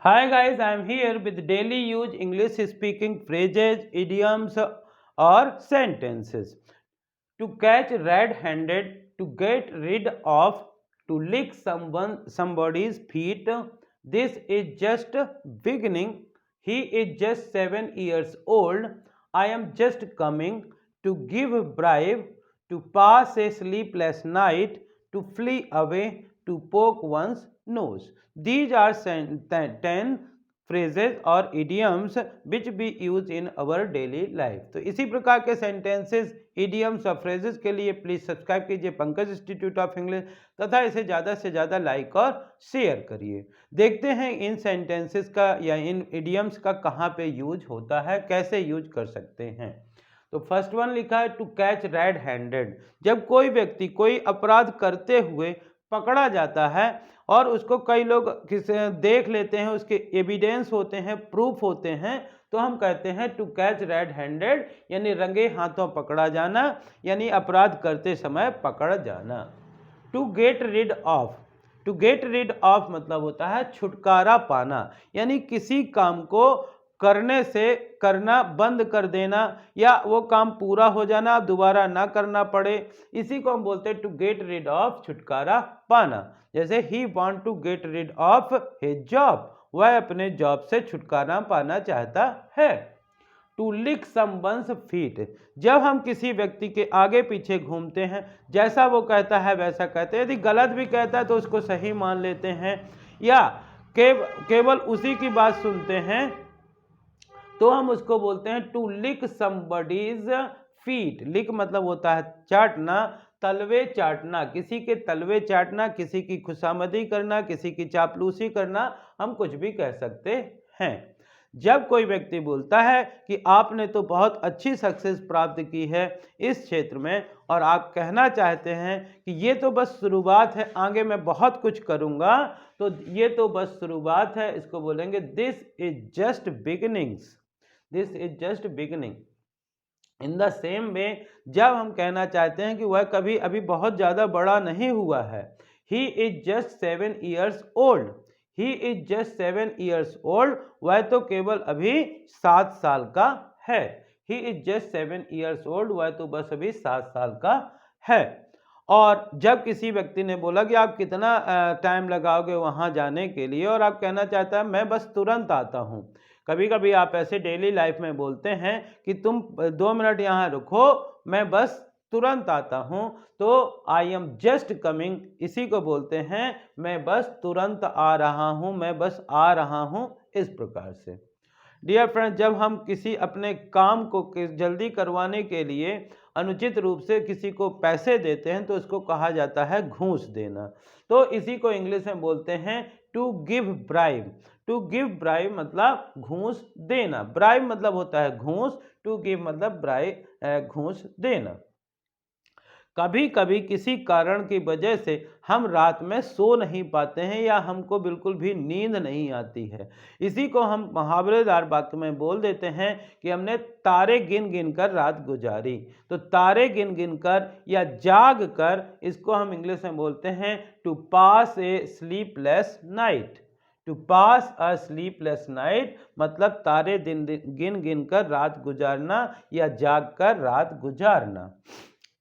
Hi guys, I am here with daily use English speaking phrases, idioms or sentences. To catch red-handed, to get rid of, to lick somebody's feet. This is just beginning. He is just 7 years old. I am just coming. To give a bribe, to pass a sleepless night, to flee away, to poke one's nose. These are 10 phrases और idioms which we use in our daily life. तो इसी प्रकार के sentences, idioms और phrases के लिए please subscribe कीजिए Pankaj institute of English तथा इसे ज़्यादा से ज़्यादा लाइक और शेयर करिए। देखते हैं इन sentences का या इन idioms का कहाँ पे यूज होता है, कैसे यूज कर सकते हैं। तो फर्स्ट वन लिखा है टू कैच रेड हैंडेड। जब कोई व्यक्ति कोई अपराध करते हुए पकड़ा जाता है और उसको कई लोग देख लेते हैं, उसके एविडेंस होते हैं, प्रूफ होते हैं, तो हम कहते हैं टू कैच रेड हैंडेड, यानी रंगे हाथों पकड़ा जाना, यानी अपराध करते समय पकड़ जाना। To get rid of, to get rid of मतलब होता है छुटकारा पाना, यानी किसी काम को करने से करना बंद कर देना या वो काम पूरा हो जाना, दोबारा ना करना पड़े, इसी को हम बोलते हैं टू गेट रिड ऑफ, छुटकारा पाना। जैसे ही want to get rid of his job, वह अपने जॉब से छुटकारा पाना चाहता है। टू लिक समवन्स फीट, जब हम किसी व्यक्ति के आगे पीछे घूमते हैं, जैसा वो कहता है वैसा कहते हैं, यदि गलत भी कहता है तो उसको सही मान लेते हैं या केवल उसी की बात सुनते हैं, तो हम उसको बोलते हैं टू लिक समबडीज फीट। लिक मतलब होता है चाटना, तलवे चाटना, किसी के तलवे चाटना, किसी की खुशामदी करना, किसी की चापलूसी करना, हम कुछ भी कह सकते हैं। जब कोई व्यक्ति बोलता है कि आपने तो बहुत अच्छी सक्सेस प्राप्त की है इस क्षेत्र में और आप कहना चाहते हैं कि ये तो बस शुरुआत है, आगे मैं बहुत कुछ करूंगा, तो ये तो बस शुरुआत है, इसको बोलेंगे this is just beginnings, this is just beginning. In the same way, जब हम कहना चाहते हैं कि वह कभी अभी बहुत ज़्यादा बड़ा नहीं हुआ है, he is just 7 years old, he is just 7 years old, वह तो केवल अभी 7 साल का है। He is just 7 years old, वह तो बस अभी 7 साल का है। और जब किसी व्यक्ति ने बोला कि आप कितना टाइम लगाओगे वहाँ जाने के लिए, और आप कहना चाहता है मैं बस तुरंत आता हूँ। कभी कभी आप ऐसे डेली लाइफ में बोलते हैं कि तुम 2 मिनट यहाँ रुको, मैं बस तुरंत आता हूँ, तो आई एम जस्ट कमिंग, इसी को बोलते हैं मैं बस तुरंत आ रहा हूँ, मैं बस आ रहा हूँ, इस प्रकार से। डियर फ्रेंड्स, जब हम किसी अपने काम को जल्दी करवाने के लिए अनुचित रूप से किसी को पैसे देते हैं तो इसको कहा जाता है घूस देना। तो इसी को इंग्लिश में बोलते हैं to give bribe. To give bribe मतलब घूस देना, ब्राइब मतलब होता है घूस, टू गिव मतलब ब्राइब घूस देना। कभी कभी किसी कारण की वजह से हम रात में सो नहीं पाते हैं या हमको बिल्कुल भी नींद नहीं आती है, इसी को हम मुहावरेदार वाक्य में बोल देते हैं कि हमने तारे गिन गिन कर रात गुजारी। तो तारे गिन गिन कर या जाग कर, इसको हम इंग्लिश में बोलते हैं to pass a sleepless night. To pass a sleepless night मतलब तारे दिन गिन गिन कर रात गुजारना या जाग कर रात गुजारना।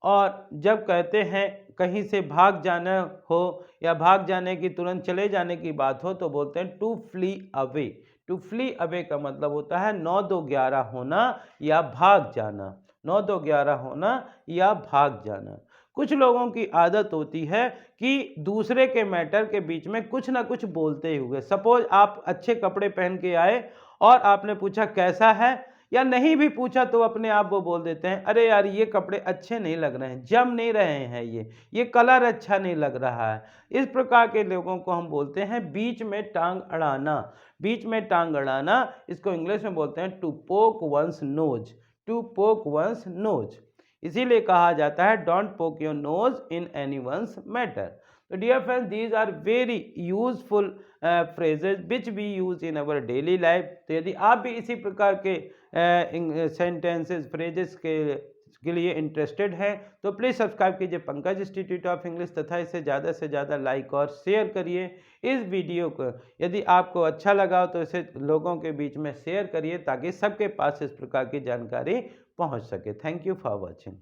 और जब कहते हैं कहीं से भाग जाना हो या भाग जाने की, तुरंत चले जाने की बात हो, तो बोलते हैं to flee away. To flee away का मतलब होता है 9-2-11 होना या भाग जाना, 9-2-11 होना या भाग जाना। कुछ लोगों की आदत होती है कि दूसरे के मैटर के बीच में कुछ ना कुछ बोलते हुए, सपोज आप अच्छे कपड़े पहन के आए और आपने पूछा कैसा है, या नहीं भी पूछा तो अपने आप वो बोल देते हैं अरे यार ये कपड़े अच्छे नहीं लग रहे हैं, जम नहीं रहे हैं, ये कलर अच्छा नहीं लग रहा है। इस प्रकार के लोगों को हम बोलते हैं बीच में टांग अड़ाना। बीच में टांग अड़ाना, इसको इंग्लिश में बोलते हैं to poke ones nose. To poke ones nose, इसीलिए कहा जाता है don't poke your nose in any ones matter. तो dear friends, these are very useful phrases which we use in our daily life। तो यदि आप भी इसी प्रकार के सेंटेंसेस फ्रेजेस के के लिए इंटरेस्टेड हैं तो प्लीज़ सब्सक्राइब कीजिए पंकज इंस्टीट्यूट ऑफ इंग्लिश तथा इसे ज़्यादा से ज़्यादा लाइक और शेयर करिए इस वीडियो को। यदि आपको अच्छा लगा तो इसे लोगों के बीच में शेयर करिए ताकि सबके पास इस प्रकार की जानकारी पहुंच सके। Thank you for watching.